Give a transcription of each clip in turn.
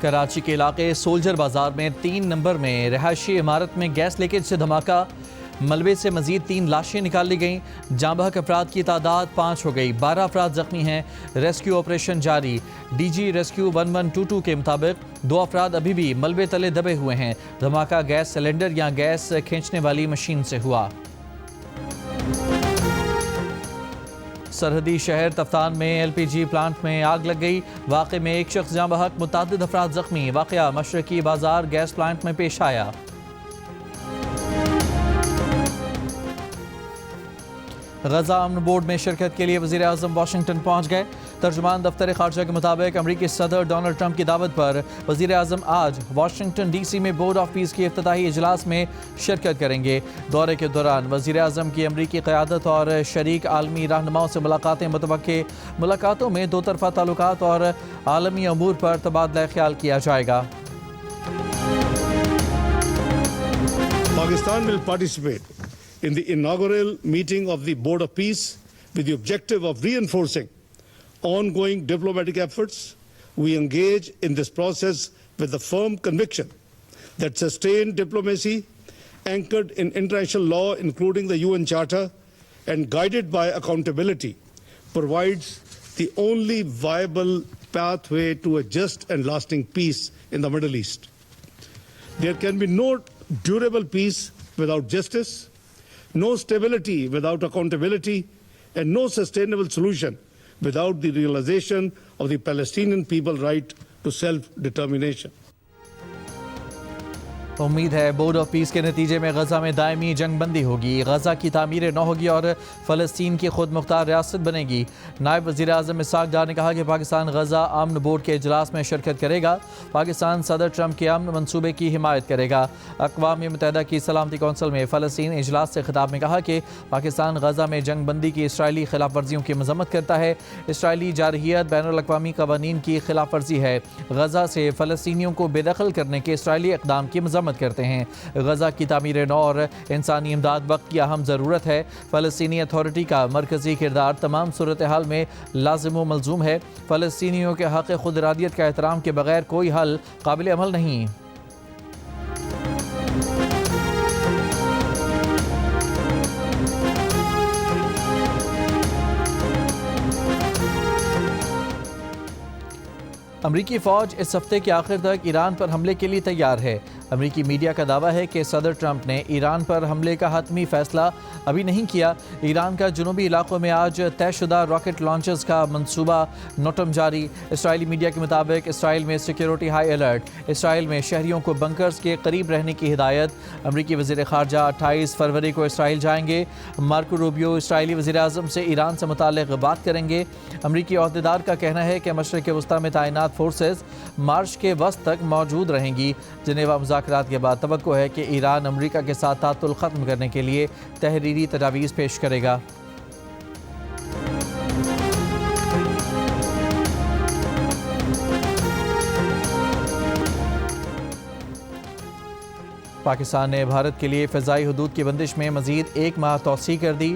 कराची के इलाके सोल्जर बाजार में 3 नंबर में रहायशी इमारत में गैस लीकेज से धमाका। मलबे से मजीद 3 लाशें निकाल ली गईं। जाँ बहक अफराद की तादाद 5 हो गई। 12 अफराद जख्मी हैं। रेस्क्यू ऑपरेशन जारी। DG रेस्क्यू 1122 के मुताबिक 2 अफराद अभी भी मलबे तले दबे हुए हैं। धमाका गैस सिलेंडर या गैस खींचने वाली मशीन से हुआ। सरहदी शहर तफ्तान में LPG प्लांट में आग लग गई। वाक़े में एक शख्स जाँ बहक, मुतादिद अफराद जख्मी। वाक़या मशरकी बाजार गैस प्लांट में पेश आया। गजा अमन बोर्ड में शिरकत के लिए वज़ीर आज़म वाशिंगटन पहुँच गए। तर्जुमान दफ्तर खारजा के मुताबिक अमरीकी सदर डोनाल्ड ट्रंप की दावत पर वज़ीर आज़म आज वाशिंगटन DC में बोर्ड ऑफ पीस के इफ्तिताही इजलास में शिरकत करेंगे। दौरे के दौरान वज़ीर आज़म की अमरीकी क़यादत और शरीक आलमी रहनुमाओं से मुलाकातें मुतवक्के। मुलाकातों में दो तरफ़ा ताल्लुकात और आलमी अमूर पर तबादला ख्याल किया जाएगा। Pakistan will participate in the inaugural meeting of the Board of Peace with the objective of reinforcing ongoing diplomatic efforts. We engage in this process with the firm conviction that sustained diplomacy, anchored in international law, including the UN Charter, and guided by accountability, provides the only viable pathway to a just and lasting peace in the Middle East. There can be no durable peace without justice, no stability without accountability, and no sustainable solution without the realization of the Palestinian people's right to self-determination. उम्मीद है board of peace के नतीजे में गजा में दायमी जंग बंदी होगी। गजा की तामीर न होगी और फ़लस्तीन की खुद मुख्तार रियासत बनेगी। नायब वज़ीर आज़म इसहाक़ डार ने कहा कि पाकिस्तान गजा अमन बोर्ड के इजलास में शिरकत करेगा। पाकिस्तान सदर ट्रंप के अमन मनसूबे की हिमायत करेगा। अक़वाम मुत्तहिदा की सलामती कौंसिल में फ़लस्तीन इजलास से खिताब में कहा कि पाकिस्तान गजा में जंग बंदी की इसराइली खिलाफ वर्जियों की मज़म्मत करता है। इसराइली जारहियत बैनुल अक़वामी क़वानीन की खिलाफ वर्जी है। गजा से फ़लस्तीनियों को बेदखल करने के इसराइली इक़दाम की मज़म्मत करते हैं। गजा की तामीर नौ और इंसानी इमदाद वक्त की अहम ज़रूरत है। फ़लस्तीनी अथॉरिटी का मरकज़ी किरदार तमाम सूरत हाल में लाजिम व मलजूम है। फ़लस्तीनियों के हक़ खुद इरादियत का एहतराम के बगैर कोई हल काबिल अमल नहीं। अमरीकी फ़ौज इस हफ्ते के आखिर तक ईरान पर हमले के लिए तैयार है। अमरीकी मीडिया का दावा है कि सदर ट्रंप ने ईरान पर हमले का हतमी फैसला अभी नहीं किया। ईरान का जुनूबी इलाकों में आज तयशुदा रॉकेट लॉन्चर्स का मंसूबा नोटम जारी। इसराइली मीडिया के मुताबिक इसराइल में सिक्योरिटी हाई अलर्ट। इसराइल में शहरियों को बंकर्स के करीब रहने की हिदायत। अमरीकी वज़ीर ख़ारजा 28 फरवरी को इसराइल जाएंगे। मार्को रूबियो इसराइली वज़ीर आज़म से ईरान से मुताल्लिक़ बात करेंगे। अमरीकी अहदेदार का कहना है कि मशरिक़ वस्ता में तैनात फोर्सेस मार्च के वस्त तक मौजूद रहेंगी। जिनेवा मुज़ाकरात के बाद तवक्को है कि ईरान अमरीका के साथ तातुल ख़त्म करने के लिए तहरीरी तजावीज़ पेश करेगा। पाकिस्तान ने भारत के लिए फ़िज़ाई हदूद की बंदिश में मज़ीद 1 माह तौसी कर दी।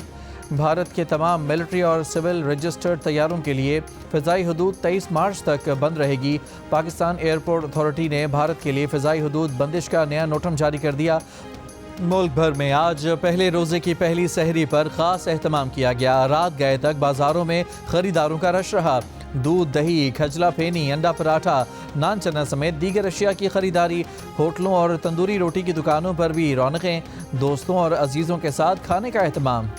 भारत के तमाम मिलिट्री और सिविल रजिस्टर्ड तैयारों के लिए फ़िज़ाई हदूद 23 मार्च तक बंद रहेगी। पाकिस्तान एयरपोर्ट अथॉरिटी ने भारत के लिए फ़िज़ाई हदूद बंदिश का नया नोटम जारी कर दिया। मुल्क भर में आज पहले रोज़े की पहली सहरी पर ख़ास एहतमाम किया गया। रात गए तक बाज़ारों में ख़रीदारों का रश रहा। दूध, दही, खजला फेनी, अंडा पराठा, नान चना समेत दीगर अशिया की खरीदारी। होटलों और तंदूरी रोटी की दुकानों पर भी रौनकें। दोस्तों और अजीज़ों के साथ खाने का एहतमाम।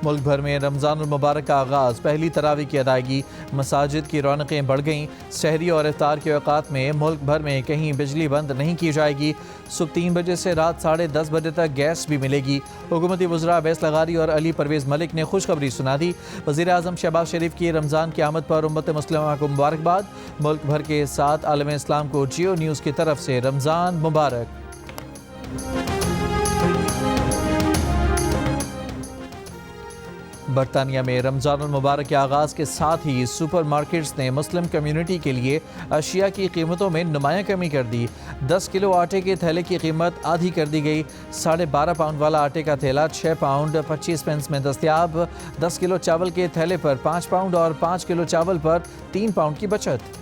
मुल्क भर में रमज़ानुल मुबारक का आगाज़। पहली तरावी की अदायगी। मसाजिद की रौनकें बढ़ गईं। सहरी और इफ्तार के औक़ात में मुल्क भर में कहीं बिजली बंद नहीं की जाएगी। सुबह 3 बजे से रात 10:30 बजे तक गैस भी मिलेगी। हुकूमती वज़रा अवैस लगारी और अली परवेज़ मलिक ने खुशखबरी सुना दी। वज़ीर आज़म शहबाज शरीफ की रमज़ान की आमद पर उम्मत मुस्लिमा को मुबारकबाद। मुल्क भर के साथ आलम इस्लाम को जियो न्यूज़ की तरफ से रमज़ान मुबारक। बरतानिया में रमज़ान मुबारक के आगाज़ के साथ ही सुपरमार्केट्स ने मुस्लिम कम्युनिटी के लिए अशिया की कीमतों में नुमायां कमी कर दी। 10 किलो आटे के थैले की कीमत आधी कर दी गई। 12.5 पाउंड वाला आटे का थैला 6 पाउंड 25 पेंस में दस्तयाब। 10 किलो चावल के थैले पर 5 पाउंड और 5 किलो चावल पर 3 पाउंड की बचत।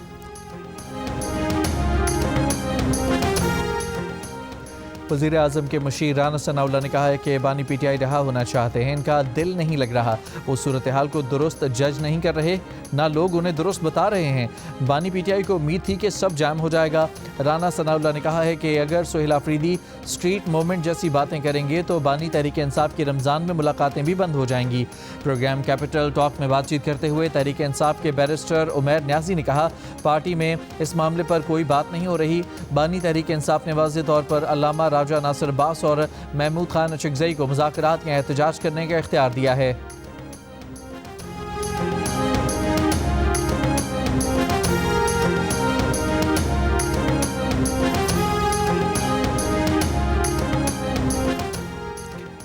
वज़ीर आज़म के मुशीर राना सनाउल्लाह ने कहा है कि बानी पीटीआई रहा होना चाहते हैं, इनका दिल नहीं लग रहा। वो सूरत हाल को दुरुस्त जज नहीं कर रहे, ना लोग उन्हें दुरुस्त बता रहे हैं। बानी पीटीआई को उम्मीद थी कि सब जाम हो जाएगा। राना सनाउल्लाह ने कहा है कि अगर सुहेल आफरीदी स्ट्रीट मूवमेंट जैसी बातें करेंगे तो बानी तहरीक इंसाफ की रमज़ान में मुलाकातें भी बंद हो जाएंगी। प्रोग्राम कैपिटल टॉक में बातचीत करते हुए तहरीक इंसाफ के बैरिस्टर उमैर न्याजी ने कहा, पार्टी में इस मामले पर कोई बात नहीं हो रही। बानी तहरीक इंसाफ ने वाज़ेह तौर पर अल्लामा राजा नासिर अब्बास और महमूद खान अशकज़ई को मुज़ाकरात या एहतजाज करने का इख्तियार दिया है।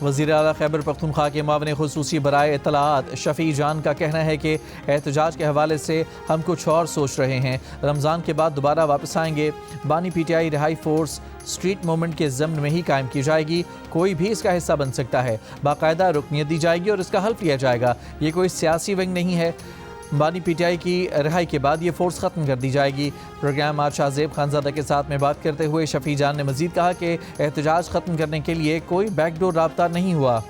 वज़ीर आला खैबर पख्तूनख्वा के मामले खुसूसी बराए इत्तलाआत शफ़ी जान का कहना है कि एहतजाज के हवाले से हम कुछ और सोच रहे हैं, रमज़ान के बाद दोबारा वापस आएंगे। बानी पीटीआई रिहाई फोर्स स्ट्रीट मूवमेंट के ज़म्न में ही कायम की जाएगी। कोई भी इसका हिस्सा बन सकता है, बाकायदा रुकनियत दी जाएगी और इसका हल्फ लिया जाएगा। ये कोई सियासी विंग नहीं है। बानी पीटीआई की रिहाई के बाद ये फोर्स ख़त्म कर दी जाएगी। प्रोग्राम आज शाहजेब खानजादा के साथ में बात करते हुए शफ़ी जान ने मज़ीद कहा कि एहतजाज ख़त्म करने के लिए कोई बैकडोर राब्ता नहीं हुआ।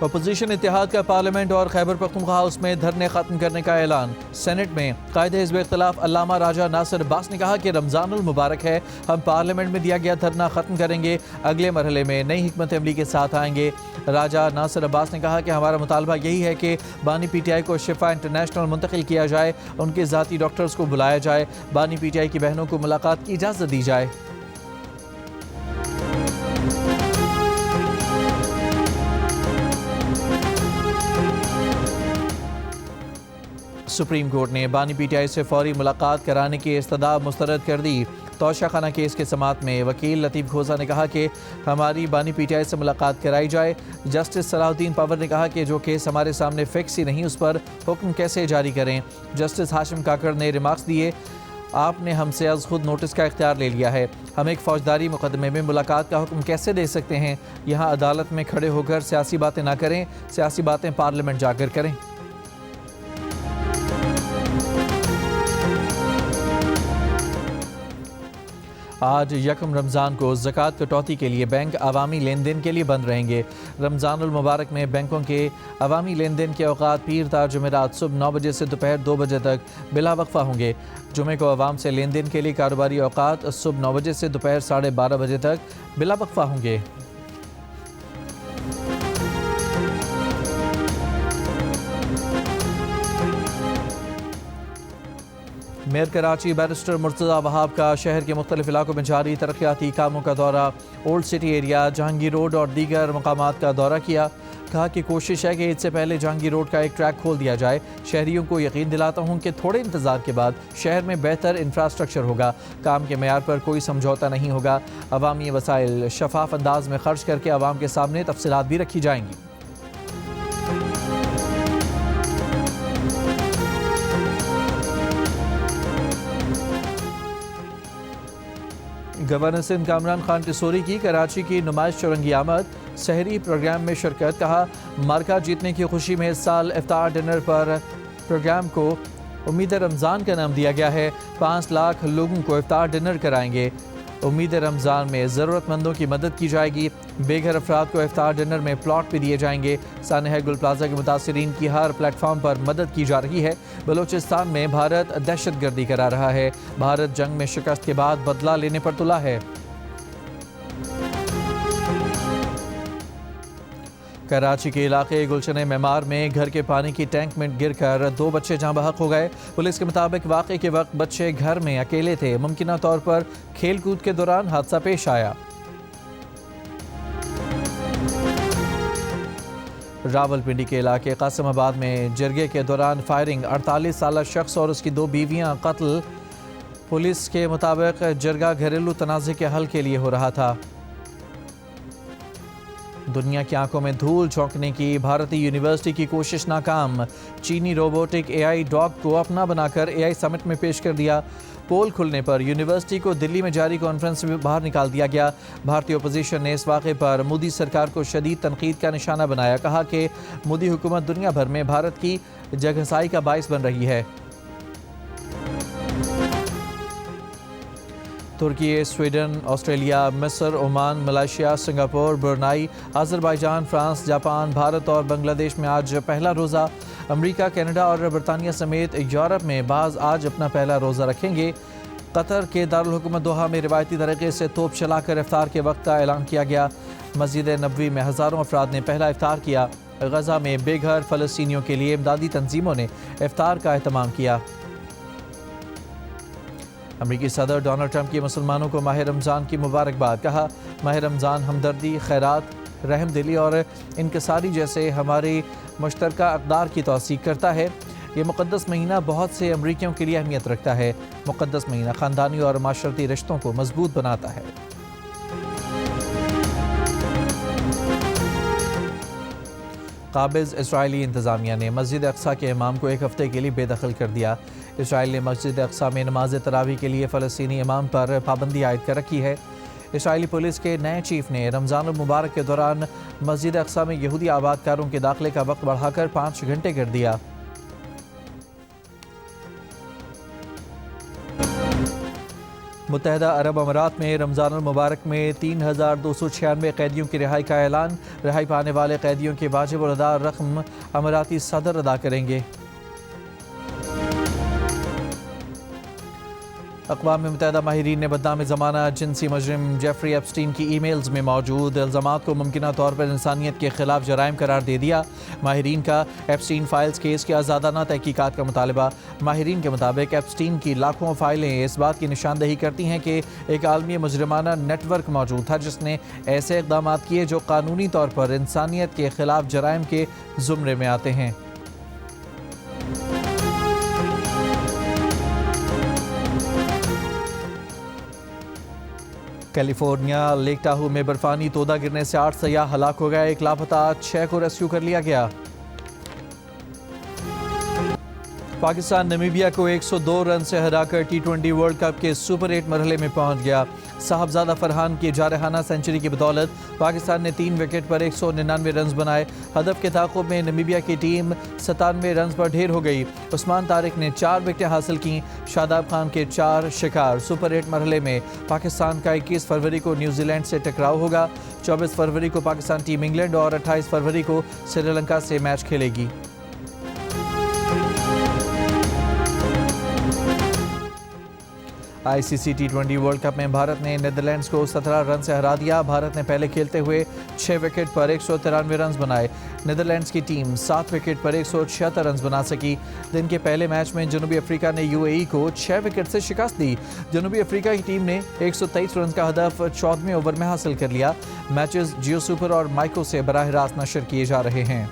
अपोजिशन इत्तेहाद का पार्लियामेंट और खैबर पख्तूनख्वा हाउस में धरने खत्म करने का ऐलान। सेनेट में कायदे हिज़्ब इख्तिलाफ अल्लामा राजा नासिर अब्बास ने कहा कि रमज़ानुल मुबारक है, हम पार्लियामेंट में दिया गया धरना खत्म करेंगे, अगले मरहले में नई हिकमत अमली के साथ आएंगे। राजा नासिर अब्बास ने कहा कि हमारा मुतालबा यही है कि बानी पीटीआई को शिफा इंटरनेशनल मुंतकिल किया जाए, उनके ज़ाती डॉक्टर्स को बुलाया जाए, बानी पीटीआई की बहनों को मुलाकात की इजाज़त दी जाए। सुप्रीम कोर्ट ने बानी पीटीआई से फौरी मुलाकात कराने की इस्तदा मुस्तरद कर दी। तौशाखाना केस के समात में वकील लतीफ़ खोसा ने कहा कि हमारी बानी पीटीआई से मुलाकात कराई जाए। जस्टिस सलाहुद्दीन पवर ने कहा कि जो केस हमारे सामने फिक्स ही नहीं, उस पर हुक्म कैसे जारी करें। जस्टिस हाशिम काकड़ ने रिमार्क्स दिए, आपने हमसे आज खुद नोटिस का इख्तियार ले लिया है, हम एक फौजदारी मुकदमे में मुलाकात का हुक्म कैसे दे सकते हैं। यहाँ अदालत में खड़े होकर सियासी बातें ना करें, सियासी बातें पार्लियामेंट जाकर करें। आज यकम रमज़ान को ज़कात कटौती के लिए बैंक अवामी लेन देन के लिए बंद रहेंगे। रमज़ानुल मुबारक में बैंकों के अवामी लेन देन के औकात पीर तार जुमेरात सुबह 9 बजे से दोपहर 2 बजे तक बिला वक्फ़ा होंगे। जुमे को अवाम से लेन देन के लिए कारोबारी औकात सुबह 9 बजे से दोपहर 12:30 बजे तक बिला वक्फ़ा होंगे। मेयर कराची बैरिस्टर मुर्तज़ा वहाब का शहर के मुख्तलिफ इलाकों में जारी तरक्याती कामों का दौरा, old city area, Jahangir road और दीगर मकामात का दौरा किया। कहा कि कोशिश है कि इससे पहले जहांगीर रोड का एक ट्रैक खोल दिया जाए। शहरियों को यकीन दिलाता हूँ कि थोड़े इंतजार के बाद शहर में बेहतर इंफ्रास्ट्रक्चर होगा, काम के मेयार पर कोई समझौता नहीं होगा। अवामी वसाइल शफाफ अंदाज में खर्च करके आवाम के सामने तफसीलात भी रखी जाएंगी। गवर्नर सिंध कामरान खान टिसोरी की कराची की नुमाइश चौरंगी आमद, शहरी प्रोग्राम में शिरकत। कहा, मार्का जीतने की खुशी में इस साल इफ्तार डिनर पर प्रोग्राम को उम्मीद रमज़ान का नाम दिया गया है। 5 लाख लोगों को इफ्तार डिनर कराएंगे। उम्मीद रमज़ान में ज़रूरतमंदों की मदद की जाएगी। बेघर अफराद को इफ्तार डिनर में प्लॉट भी दिए जाएंगे। सानहा गुल प्लाजा के मुतासिरीन की हर प्लेटफॉर्म पर मदद की जा रही है। बलूचिस्तान में भारत दहशत गर्दी करा रहा है। भारत जंग में शिकस्त के बाद बदला लेने पर तुला है। कराची के इलाके गुलशन मेमार में घर के पानी की टैंक में गिरकर 2 बच्चे जहां बहक हो गए। पुलिस के मुताबिक वाक़े के वक्त बच्चे घर में अकेले थे। मुमकिना तौर पर खेल कूद के दौरान हादसा पेश आया। रावलपिंडी के इलाके कासिमाबाद में जरगे के दौरान फायरिंग, 48 साल शख्स और उसकी 2 बीवियां कत्ल। पुलिस के मुताबिक जरगा घरेलू तनाज़े के हल के लिए हो रहा था। दुनिया की आंखों में धूल झोंकने की भारतीय यूनिवर्सिटी की कोशिश नाकाम। चीनी रोबोटिक एआई डॉग को अपना बनाकर एआई समिट में पेश कर दिया। पोल खुलने पर यूनिवर्सिटी को दिल्ली में जारी कॉन्फ्रेंस में बाहर निकाल दिया गया। भारतीय ओपोजिशन ने इस वाक़े पर मोदी सरकार को शदीद तनकीद का निशाना बनाया। कहा कि मोदी हुकूमत दुनिया भर में भारत की जगहसाई का बाइस बन रही है। तुर्की, स्वीडन, ऑस्ट्रेलिया, मिस्र, Oman, Malaysia, Singapore, Brunei, Azerbaijan, France, Japan, Bharat और बांग्लादेश में आज पहला रोज़ा। अमेरिका, कनाडा और बरतानिया समेत यूरोप में बाज़ आज अपना पहला रोज़ा रखेंगे। कतर के दारुल हुकूमत दोहा में रिवायती तरीके से तोप चलाकर इफ्तार के वक्त का ऐलान किया गया। मस्जिद नबवी में हज़ारों अफराद ने पहला इफ्तार किया। गज़ा में बेघर फ़लस्तीनियों के लिए इमदादी तंजीमों ने इफ्तार का एहतमाम किया। अमेरिकी सदर डोनाल्ड ट्रंप की मुसलमानों को माह रमज़ान की मुबारकबाद। कहा, माह रमज़ान हमदर्दी, खैरात, रहमदिली और इनकसारी जैसे हमारी मुश्तरका अक़दार की तौसीक़ करता है। ये मुक़द्दस महीना बहुत से अमरीकियों के लिए अहमियत रखता है। मुक़द्दस महीना ख़ानदानी और माशरती रिश्तों को मजबूत बनाता है। काबिज़ इसराइली इंतज़ामिया ने मस्जिद अक्सा के इमाम को एक हफ़्ते के लिए बेदखल कर दिया। इसराइल ने मस्जिद अक्सा में नमाज तरावी के लिए फ़लस्तीनी इमाम पर पाबंदी आयद कर रखी है। इसराइली पुलिस के नए चीफ ने रमज़ान मुबारक के दौरान मस्जिद अक्सा में यहूदी आबादकारों के दाखिले का वक्त बढ़ाकर 5 घंटे कर दिया। मुत्तहदा अरब अमारात में रमज़ान मुबारक में 3296 कैदियों की रिहाई का ऐलान। रिहाई पाने वाले कैदियों के वाजिब और अदा रकम अमाराती सदर अदा करेंगे। अक़वाम मुत्तहदा माहिरीन ने बदनाम ज़माना जिनसी मुजरिम जेफरी एप्स्टीन की ईमेल्स में मौजूद इल्ज़ामात को मुमकिना तौर पर इंसानियत के खिलाफ जराइम करार दे दिया। माहिरीन का एप्स्टीन फाइल्स केस की आज़ादाना तहकीकात का मुतालबा। माहिरीन के मुताबिक एप्स्टीन की लाखों फाइलें इस बात की निशानदही करती हैं कि एक आलमी मुजरिमाना नेटवर्क मौजूद था जिसने ऐसे इक़दाम किए जो कानूनी तौर पर इंसानियत के खिलाफ जराइम के ज़ुमरे में आते हैं। कैलिफोर्निया लेक टाहू में बर्फानी तोदा गिरने से 8 सयाह हलाक हो गए। 1 लापता, 6 को रेस्क्यू कर लिया गया। पाकिस्तान नामीबिया को 102 रन से हराकर T20 वर्ल्ड कप के सुपर 8 मरहले में पहुंच गया। साहबजादा फरहान की जारहाना सेंचुरी की बदौलत पाकिस्तान ने 3 विकेट पर 199 रन बनाए। हदफ के ताक़ुब में नामीबिया की टीम 97 रन पर ढेर हो गई। उस्मान तारिक ने 4 विकेटें हासिल की। शादाब खान के 4 शिकार। सुपर 8 मरहले में पाकिस्तान का 21 फरवरी को न्यूजीलैंड से टकराव होगा। 24 फरवरी को पाकिस्तान टीम इंग्लैंड और 28 फरवरी को श्रीलंका से मैच खेलेगी। ICC T20 वर्ल्ड कप में भारत ने नीदरलैंड्स को 17 रन से हरा दिया। भारत ने पहले खेलते हुए 6 विकेट पर 193 रन बनाए। नीदरलैंड्स की टीम 7 विकेट पर 176 रन बना सकी। दिन के पहले मैच में जनूबी अफ्रीका ने UAE को 6 विकेट से शिकस्त दी। जनूबी अफ्रीका की टीम ने 123 रन का हदफ 14वें ओवर में हासिल कर लिया। मैचेस जियो सुपर और माइको से बराह रास्त नशर किए जा रहे हैं।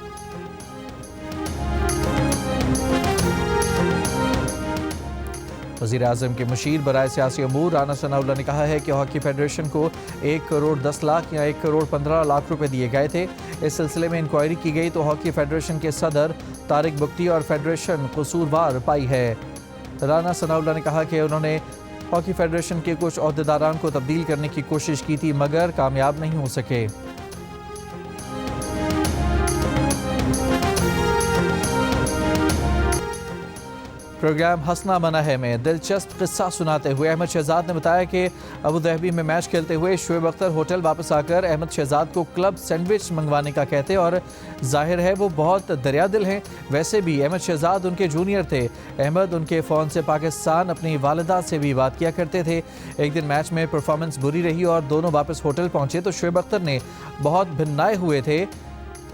वज़ीर आज़म के मुशीर बराए सियासी अमूर राना सनाउल्लाह ने कहा है कि हॉकी फेडरेशन को 1 करोड़ 10 लाख या 1 करोड़ 15 लाख रुपए दिए गए थे। इस सिलसिले में इंक्वायरी की गई तो हॉकी फेडरेशन के सदर तारिक बुख्ती और फेडरेशन कसूरवार पाई है। राना सनाउल्लाह ने कहा कि उन्होंने हॉकी फेडरेशन के कुछ अहदेदारान को तब्दील करने की कोशिश की थी मगर कामयाब नहीं हो सके। प्रोग्राम हंसना मना है में दिलचस्प किस्सा सुनाते हुए अहमद शहजाद ने बताया कि अबू धाबी में मैच खेलते हुए शोएब अख्तर होटल वापस आकर अहमद शहजाद को क्लब सैंडविच मंगवाने का कहते और जाहिर है वो बहुत दरिया दिल हैं। वैसे भी अहमद शहजाद उनके जूनियर थे। अहमद उनके फ़ोन से पाकिस्तान अपनी वालिदा से भी बात किया करते थे। एक दिन मैच में परफॉर्मेंस बुरी रही और दोनों वापस होटल पहुँचे तो शोएब अख्तर ने बहुत भिन्नाए हुए थे।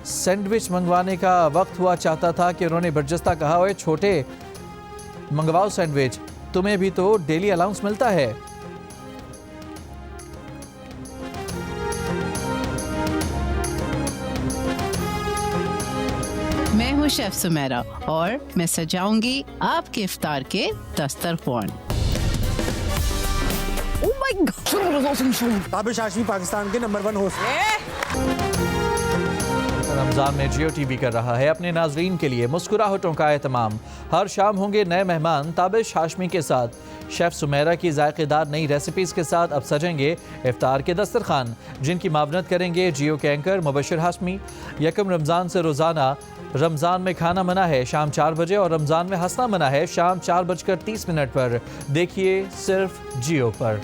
सैंडविच मंगवाने का वक्त हुआ चाहता था कि उन्होंने बर्जस्ता कहा, ओए छोटे मंगवाओ सैंडविच, तुम्हें भी तो डेली अलाउंस मिलता है। मैं हूँ शेफ सुमेरा और मैं सजाऊंगी आपके इफ्तार के दस्तरखान। Oh my God! Tabish Hashmi Pakistan के नंबर 1 होस्ट। रमज़ान में जियो टीवी कर रहा है अपने नाजरीन के लिए मुस्कुराहटों का एहतमाम। हर शाम होंगे नए मेहमान ताबिश हाशमी के साथ। शेफ़ सुमेरा की जायकेदार नई रेसिपीज़ के साथ अब सजेंगे इफ्तार के दस्तरखान, जिनकी मावनत करेंगे जियो के एंकर मुबशिर हाशमी। यकम रमज़ान से रोज़ाना रमज़ान में खाना मना है शाम 4 बजे और रमज़ान में हंसना मना है शाम 4:30 पर। देखिए सिर्फ जियो पर।